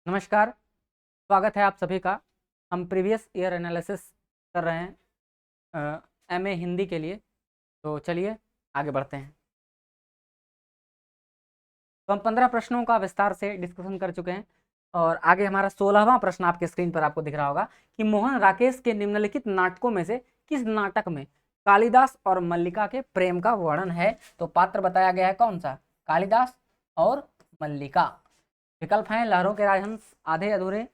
नमस्कार, स्वागत है आप सभी का। हम प्रीवियस ईयर एनालिसिस कर रहे हैं एमए हिंदी के लिए। तो चलिए आगे बढ़ते हैं। तो हम 15 प्रश्नों का विस्तार से डिस्कशन कर चुके हैं और आगे हमारा 16वां प्रश्न आपके स्क्रीन पर आपको दिख रहा होगा कि मोहन राकेश के निम्नलिखित नाटकों में से किस नाटक में कालिदास और मल्लिका के प्रेम का वर्णन है। तो पात्र बताया गया है कौन सा, कालिदास और मल्लिका। विकल्प हैं लहरों के राजहंस, आधे अधूरे,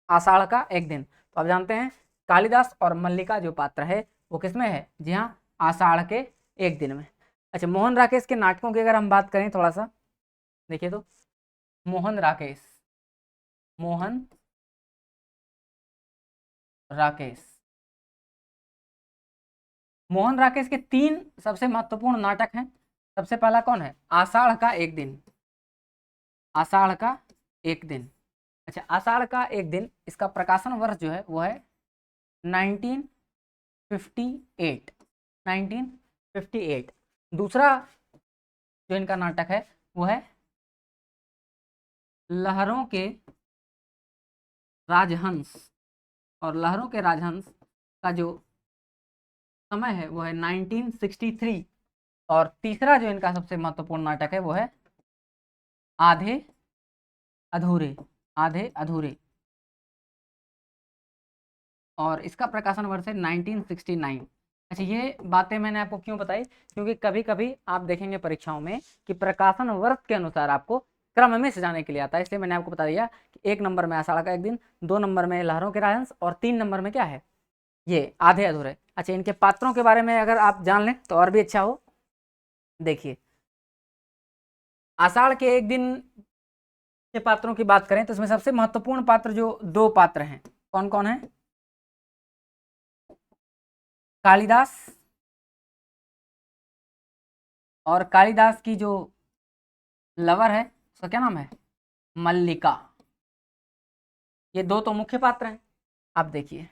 आषाढ़ का एक दिन। तो आप जानते हैं कालिदास और मल्लिका जो पात्र है वो किसमें है, जी हाँ, आषाढ़ के एक दिन में। अच्छा, मोहन राकेश के नाटकों की अगर हम बात करें थोड़ा सा देखिए तो मोहन राकेश, मोहन राकेश, मोहन राकेश के 3 सबसे महत्वपूर्ण नाटक हैं। सबसे पहला कौन है, आषाढ़ का एक दिन, आषाढ़ का एक दिन। अच्छा, आषाढ़ का एक दिन, इसका प्रकाशन वर्ष जो है वो है 1958, 1958। दूसरा जो इनका नाटक है वो है लहरों के राजहंस, और लहरों के राजहंस का जो समय है वो है 1963। और तीसरा जो इनका सबसे महत्वपूर्ण नाटक है वो है आधे अधूरे, आधे अधूरे, और इसका प्रकाशन वर्ष है 1969। अच्छा, ये बातें मैंने आपको क्यों बताई, क्योंकि कभी कभी आप देखेंगे परीक्षाओं में कि प्रकाशन वर्ष के अनुसार आपको क्रम में सजाने के लिए आता है, इसलिए मैंने आपको बता दिया कि 1 नंबर में आषाढ़ का एक दिन, 2 नंबर में लहरों के राजहंस, और 3 नंबर में क्या है, ये आधे अधूरे। अच्छा, इनके पात्रों के बारे में अगर आप जान लें तो और भी अच्छा हो। देखिए, आषाढ़ के एक दिन के पात्रों की बात करें तो इसमें सबसे महत्वपूर्ण पात्र जो 2 पात्र हैं, कौन कौन है, कालिदास, और कालिदास की जो लवर है उसका क्या नाम है, मल्लिका। ये 2 तो मुख्य पात्र हैं। आप देखिए,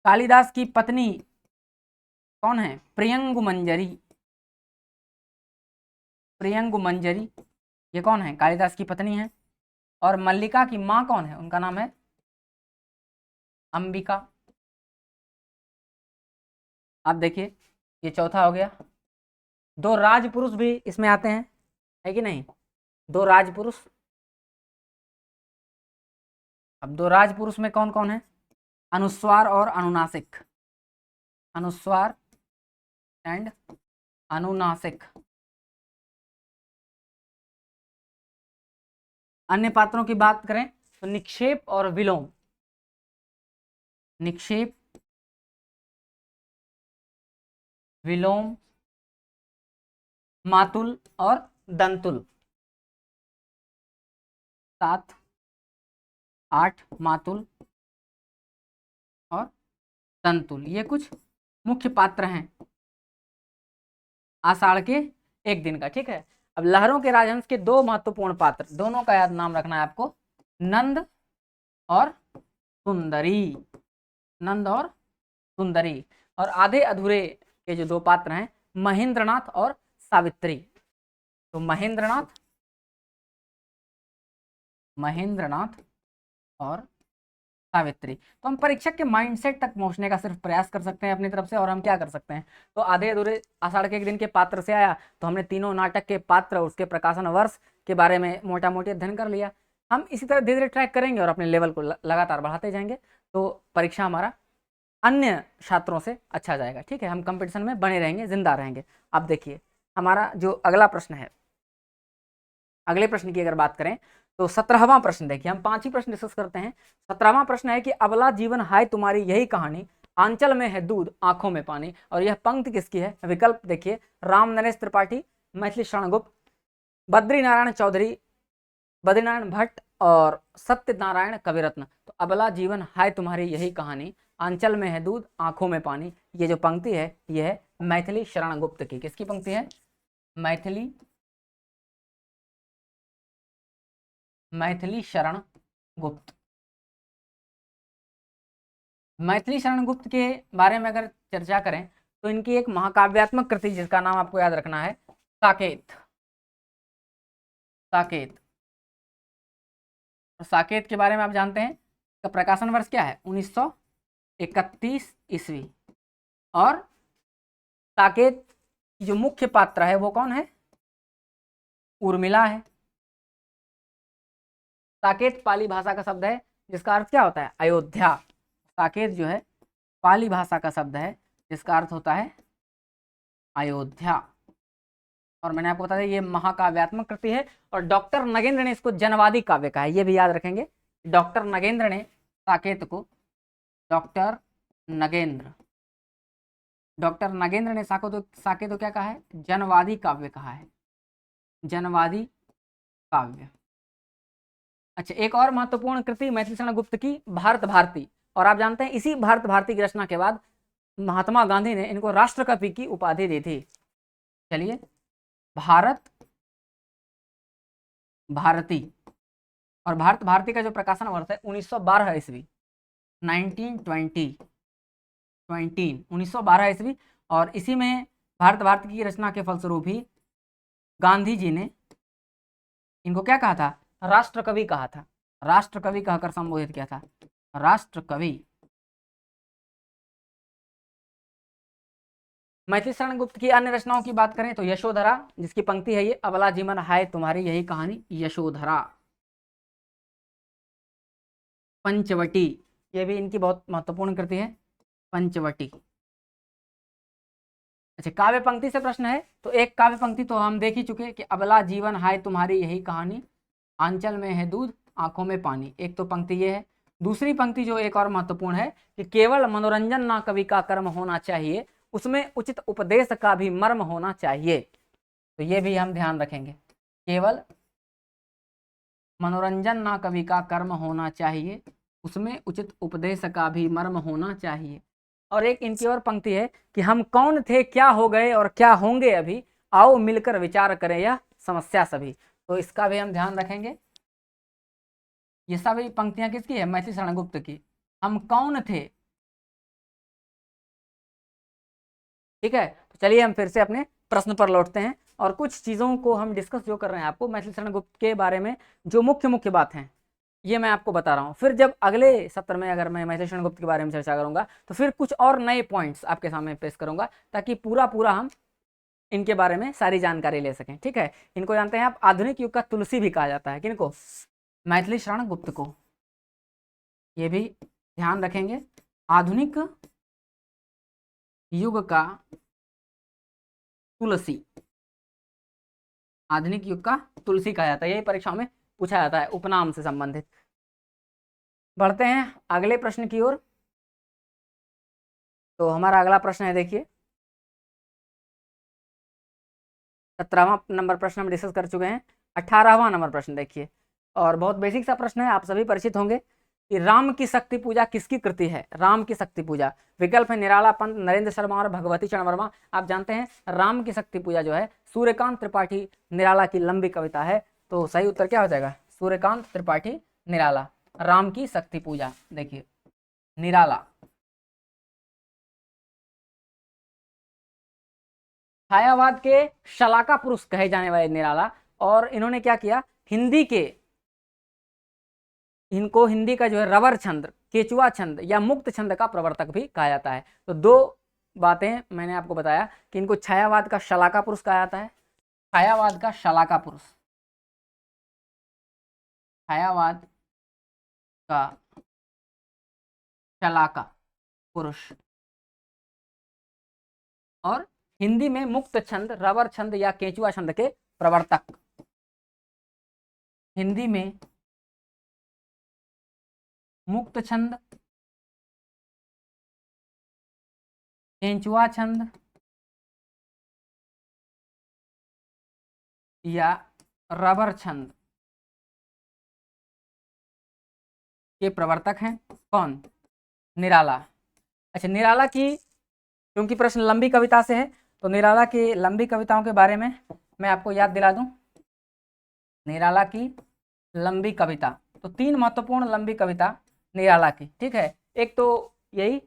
कालिदास की पत्नी कौन है, प्रियंगु मंजरी, प्रियंगु मंजरी, ये कौन है, कालिदास की पत्नी है। और मल्लिका की माँ कौन है, उनका नाम है अंबिका। आप देखिए, ये चौथा हो गया। 2 राजपुरुष भी इसमें आते हैं, है कि नहीं, 2 राजपुरुष। अब 2 राजपुरुष में कौन कौन है, अनुस्वार और अनुनासिक, अनुस्वार एंड अनुनासिक। अन्य पात्रों की बात करें तो निक्षेप और विलोम, निक्षेप, विलोम, मातुल और दंतुल। 7 8 मातुल और दंतुल, ये कुछ मुख्य पात्र हैं आषाढ़ के एक दिन का। ठीक है, अब लहरों के राजहंस के 2 महत्वपूर्ण पात्र, दोनों का याद नाम रखना है आपको, नंद और सुंदरी, नंद और सुंदरी। और आधे अधूरे के जो 2 पात्र हैं, महेंद्रनाथ और सावित्री। तो महेंद्रनाथ, महेंद्रनाथ और सावित्री। तो हम परीक्षक के माइंडसेट तक पहुंचने का सिर्फ प्रयास कर सकते हैं अपनी तरफ से, और हम क्या कर सकते हैं, तो आधे अधूरे आषाढ़ के एक दिन के पात्र से आया तो हमने तीनों नाटक के पात्र, उसके प्रकाशन वर्ष के बारे में मोटा मोटी अध्ययन कर लिया। हम इसी तरह धीरे धीरे ट्रैक करेंगे और अपने लेवल को लगातार बढ़ाते जाएंगे, तो परीक्षा हमारा अन्य छात्रों से अच्छा जाएगा। ठीक है, हम कंपटीशन में बने रहेंगे, जिंदा रहेंगे। अब देखिए, हमारा जो अगला प्रश्न है, अगले प्रश्न की अगर बात करें तो 17वां प्रश्न देखिए, हम 5 ही प्रश्न डिस्कस करते हैं। 17वां प्रश्न है कि अबला जीवन हाय तुम्हारी यही कहानी, आंचल में है दूध आंखों में पानी। और यह पंक्ति किसकी है, विकल्प देखिए, राम नरेश त्रिपाठी, मैथिली शरण गुप्त, बद्रीनारायण चौधरी, बद्रीनारायण भट्ट और सत्यनारायण कविरत्न। तो अबला जीवन हाय तुम्हारी यही कहानी, आंचल में है दूध आंखों में पानी, ये जो पंक्ति है ये है मैथिली शरण गुप्त की। किसकी पंक्ति है, मैथिली, मैथिली शरण गुप्त। मैथिली शरण गुप्त के बारे में अगर चर्चा करें तो इनकी एक महाकाव्यात्मक कृति जिसका नाम आपको याद रखना है, साकेत, साकेत। और साकेत के बारे में आप जानते हैं, इसका प्रकाशन वर्ष क्या है, 1931 ईस्वी। और साकेत की जो मुख्य पात्र है वो कौन है, उर्मिला है। साकेत पाली भाषा का शब्द है जिसका अर्थ क्या होता है, अयोध्या। साकेत जो है पाली भाषा का शब्द है जिसका अर्थ होता है अयोध्या। और मैंने आपको बताया ये महाकाव्यात्मक कृति है। और डॉक्टर नगेंद्र ने इसको जनवादी काव्य कहा है, ये भी याद रखेंगे। डॉक्टर नगेंद्र ने साकेत को, डॉक्टर नगेंद्र ने साकेत को क्या कहा है, जनवादी काव्य कहा है, जनवादी काव्य। अच्छा, एक और महत्वपूर्ण कृति मैथिली शरण गुप्त की भारत भारती। और आप जानते हैं इसी भारत भारती की रचना के बाद महात्मा गांधी ने इनको राष्ट्रकवि की उपाधि दी थी। चलिए, भारत भारती। और भारत भारती का जो प्रकाशन वर्ष है 1912 ईस्वी, 1912 ईस्वी। और इसी में भारत भारती की रचना के फलस्वरूप ही गांधी जी ने इनको क्या कहा था, राष्ट्रकवि कहा था, राष्ट्रकवि कहकर संबोधित किया था, राष्ट्रकवि। मैथिली शरण गुप्त की अन्य रचनाओं की बात करें तो यशोधरा, जिसकी पंक्ति है ये, अबला जीवन हाय तुम्हारी यही कहानी, यशोधरा। पंचवटी, ये भी इनकी बहुत महत्वपूर्ण कृति है, पंचवटी। अच्छा, काव्य पंक्ति से प्रश्न है तो एक काव्य पंक्ति तो हम देख ही चुके कि अबला जीवन हाय तुम्हारी यही कहानी, आंचल में है दूध आंखों में पानी। एक तो पंक्ति ये है। दूसरी पंक्ति जो एक और महत्वपूर्ण है कि केवल मनोरंजन ना कवि का कर्म होना चाहिए, उसमें उचित उपदेश का भी मर्म होना चाहिए। तो ये भी हम ध्यान रखेंगे, केवल मनोरंजन ना कवि का कर्म होना चाहिए, उसमें उचित उपदेश का भी मर्म होना चाहिए। और एक इनकी और पंक्ति है कि हम कौन थे, क्या हो गए और क्या होंगे अभी, आओ मिलकर विचार करें यह समस्या सभी। तो इसका भी हम ध्यान रखेंगे। ये सभी पंक्तियां किसकी है, मैथिली शरण गुप्त की। हम कौन थे, ठीक है। तो चलिए हम फिर से अपने प्रश्न पर लौटते हैं और कुछ चीज़ों को हम डिस्कस जो कर रहे हैं आपको मैथिली शरण गुप्त के बारे में, जो मुख्य मुख्य बात हैं ये मैं आपको बता रहा हूँ। फिर जब अगले सत्र में अगर मैं मैथिली शरण गुप्त के बारे में चर्चा करूंगा तो फिर कुछ और नए पॉइंट्स आपके सामने पेश करूंगा, ताकि पूरा हम इनके बारे में सारी जानकारी ले सकें, ठीक है। इनको जानते हैं आप, आधुनिक युग का तुलसी भी कहा जाता है। किनको, मैथिली शरण गुप्त को। ये भी ध्यान रखेंगे, आधुनिक युग का तुलसी, आधुनिक युग का तुलसी कहा जाता है। यही परीक्षाओं में पूछा जाता है उपनाम से संबंधित। बढ़ते हैं अगले प्रश्न की ओर। तो हमारा अगला प्रश्न है, देखिए 17वां नंबर प्रश्न हम डिस्कस कर चुके हैं। 18वां नंबर प्रश्न देखिए, और बहुत बेसिक सा प्रश्न है, आप सभी परिचित होंगे कि राम की शक्ति पूजा किसकी कृति है। राम की शक्ति पूजा, विकल्प है निराला पंत, नरेंद्र शर्मा और भगवती चरण वर्मा। आप जानते हैं राम की शक्ति पूजा जो है सूर्यकांत त्रिपाठी निराला की लंबी कविता है। तो सही उत्तर क्या हो जाएगा, सूर्यकांत त्रिपाठी निराला, राम की शक्ति पूजा। देखिए निराला। छायावाद के शलाका पुरुष कहे जाने वाले निराला, और इन्होंने क्या किया, इनको हिंदी का जो है रवर छंद, केचुआ छंद या मुक्त छंद का प्रवर्तक भी कहा जाता है। तो दो बातें मैंने आपको बताया कि इनको छायावाद का शलाका पुरुष कहा जाता है, छायावाद का शलाका पुरुष, छायावाद का शलाका पुरुष, और हिंदी में मुक्त छंद, रवर छंद या केचुआ छंद के प्रवर्तक। हिंदी में मुक्त छंद, केंचुआ छंद या रबर छंद के प्रवर्तक हैं कौन, निराला। अच्छा, निराला की क्योंकि प्रश्न लंबी कविता से है तो निराला की लंबी कविताओं के बारे में मैं आपको याद दिला दूं। निराला की लंबी कविता, तो 3 महत्वपूर्ण लंबी कविता निराला की, ठीक है। एक तो यही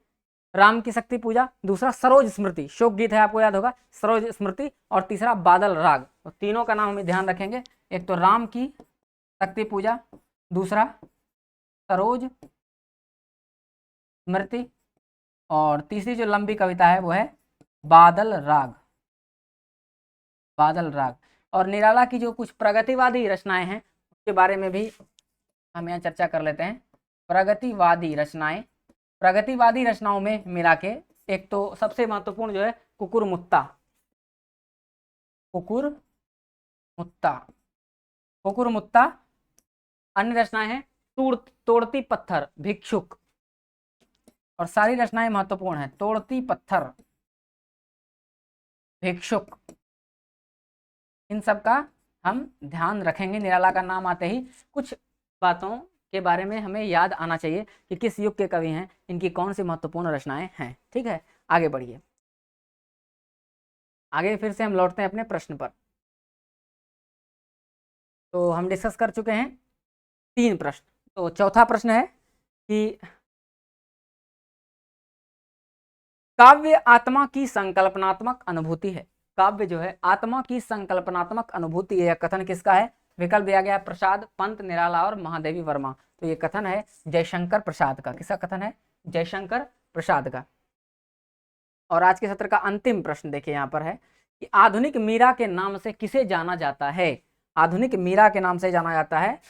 राम की शक्ति पूजा, दूसरा सरोज स्मृति, शोक गीत है आपको याद होगा, सरोज स्मृति, और तीसरा बादल राग। तो तीनों का नाम हम ध्यान रखेंगे। एक तो राम की शक्ति पूजा, दूसरा सरोज स्मृति, और तीसरी जो लंबी कविता है वो है बादल राग, बादल राग। और निराला की जो कुछ प्रगतिवादी रचनाएं हैं उसके बारे में भी हम यहाँ चर्चा कर लेते हैं। प्रगतिवादी रचनाएं, प्रगतिवादी रचनाओं में मिला के एक तो सबसे महत्वपूर्ण जो है कुकुरमुत्ता, कुकुरमुत्ता, कुकुरमुत्ता। अन्य रचनाएं हैं तोड़ती पत्थर, भिक्षुक, और सारी रचनाएं महत्वपूर्ण हैं। तोड़ती पत्थर, भिक्षुक, इन सब का हम ध्यान रखेंगे। निराला का नाम आते ही कुछ बातों के बारे में हमें याद आना चाहिए कि किस युग के कवि हैं, इनकी कौन सी महत्वपूर्ण रचनाएं हैं। ठीक है, आगे बढ़िए। आगे फिर से हम लौटते हैं अपने प्रश्न पर। तो हम डिस्कस कर चुके हैं 3 प्रश्न। तो चौथा प्रश्न है कि काव्य आत्मा की संकल्पनात्मक अनुभूति है। काव्य जो है आत्मा की संकल्पनात्मक अनुभूति है। यह कथन किसका है? विकल्प दिया गया है प्रसाद, पंत, निराला और महादेवी वर्मा। तो ये कथन है जयशंकर प्रसाद का। किसका कथन है? जयशंकर प्रसाद का। और आज के सत्र का अंतिम प्रश्न देखिए यहाँ पर है कि आधुनिक मीरा के नाम से किसे जाना जाता है? आधुनिक मीरा के नाम से जाना जाता है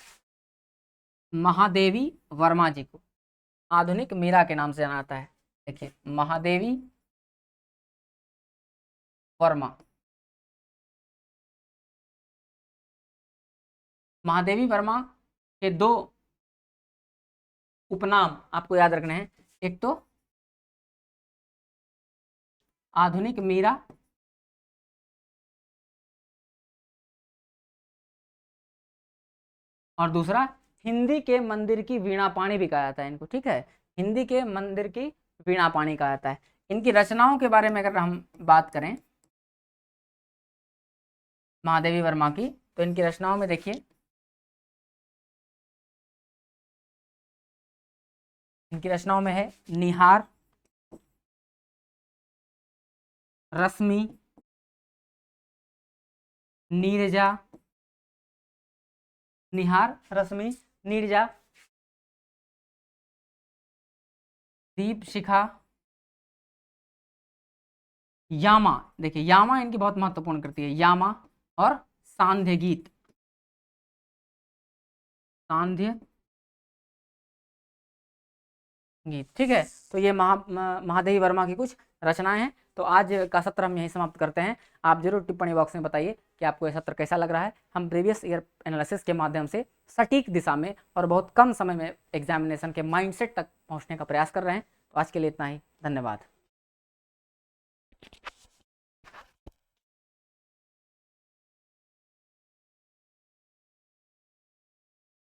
महादेवी वर्मा जी को। आधुनिक मीरा के नाम से जाना जाता है, देखिए महादेवी वर्मा। महादेवी वर्मा के 2 उपनाम आपको याद रखने हैं। एक तो आधुनिक मीरा, और दूसरा हिंदी के मंदिर की वीणा पाणी भी कहा जाता है इनको। ठीक है, हिंदी के मंदिर की वीणा पाणी कहा जाता है। इनकी रचनाओं के बारे में अगर हम बात करें महादेवी वर्मा की, तो इनकी रचनाओं में देखिए इनकी रचनाओं में है निहार, रश्मि, नीरजा, निहार, रश्मि, नीरजा, दीप शिखा, यामा। देखिए यामा इनकी बहुत महत्वपूर्ण कृति है, यामा, और सांध्य गीत, सांध्य गीत। ठीक है, तो ये महादेवी वर्मा की कुछ रचनाएं हैं। तो आज का सत्र हम यहीं समाप्त करते हैं। आप जरूर टिप्पणी बॉक्स में बताइए कि आपको यह सत्र कैसा लग रहा है। हम प्रीवियस ईयर एनालिसिस के माध्यम से सटीक दिशा में और बहुत कम समय में एग्जामिनेशन के माइंडसेट तक पहुंचने का प्रयास कर रहे हैं। तो आज के लिए इतना ही, धन्यवाद।